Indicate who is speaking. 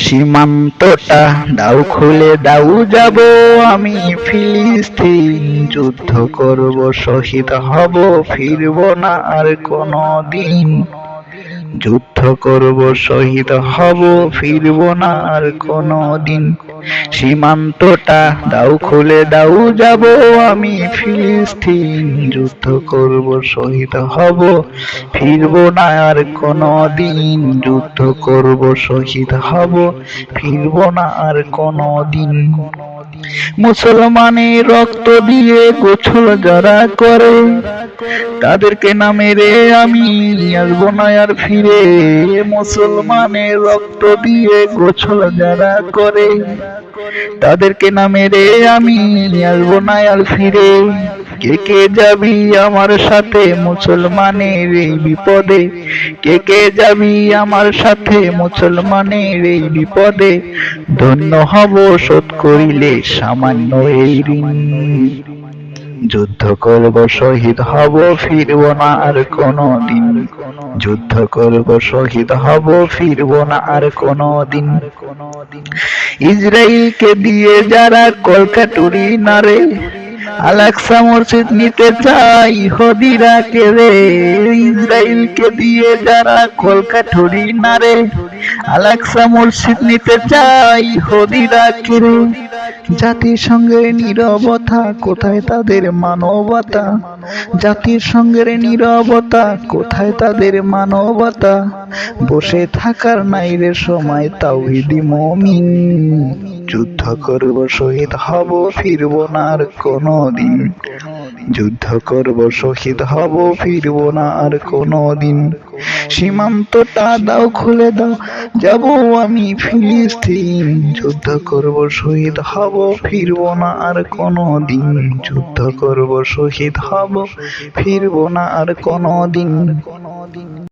Speaker 1: সীমান্তটা দাও খুলে দাও, যাব আমি ফিলিস্তিন। যুদ্ধ করব, শহীদ হব, ফিরব না আর কোনো দিন। যুদ্ধ করব, শহীদ হব, ফিরব না আর কোনো দিন। সীমান্তটা দাও খুলে দাও, যাব আমি ফিলিস্তিন। যুদ্ধ করব, শহীদ হব, ফিরব না আর কোনো দিন। যুদ্ধ করব, শহীদ হব, ফিরব না আর কোনো দিন। মুসলমানের রক্ত দিয়ে গোসল যারা করে, তাদেরকে না মেরে আমি আসবো না আর ফিরে। মুসলমানের রক্ত দিয়ে গোসল যারা করে, তাদেরকে না মেরে আমি আসবো না আর ফিরে। কে কে যাবি আমার সাথে মুসলমানের এই বিপদে? কে কে যাবি আমার সাথে মুসলমানের এই বিপদে? ধন্য হব শোধ করিলে সামান্য এই ঋণ। যুদ্ধ করব, শহীদ হব, ফিরব না আর কোনো দিন। যুদ্ধ করব, শহীদ হব, ফিরব না আর কোনো দিন। ইসরায়েলকে দিয়ে যারা কলকাটুরি নারে, আল-আকসা মসজিদ নিতে চাই ইহুদিরা কেড়ে। ইসরায়েলকে দিয়ে যারা কলকাঠুরি নারে, আল-আকসা মসজিদ নিতে চাই ইহুদিরা কেড়ে। জাতিসংঘের নীরবতা, কোথায় তাদের মানবতা? জাতিসংঘের নীরবতা, কোথায় তাদের মানবতা? বসে থাকার নাই রে সময় তাওহীদি মুমিন। যুদ্ধ করব, শহীদ হব, ফিরব না আর কোনো দিন। যুদ্ধ করব, শহীদ হব, ফিরব না আর কোনো দিন। সীমান্তটা দাও খুলে দাও, যাব আমি ফিলিস্তিন। যুদ্ধ করব, শহীদ হব, ফিরব না আর কোনো দিন। যুদ্ধ করব, শহীদ হব, ফিরব না আর কোনো দিন।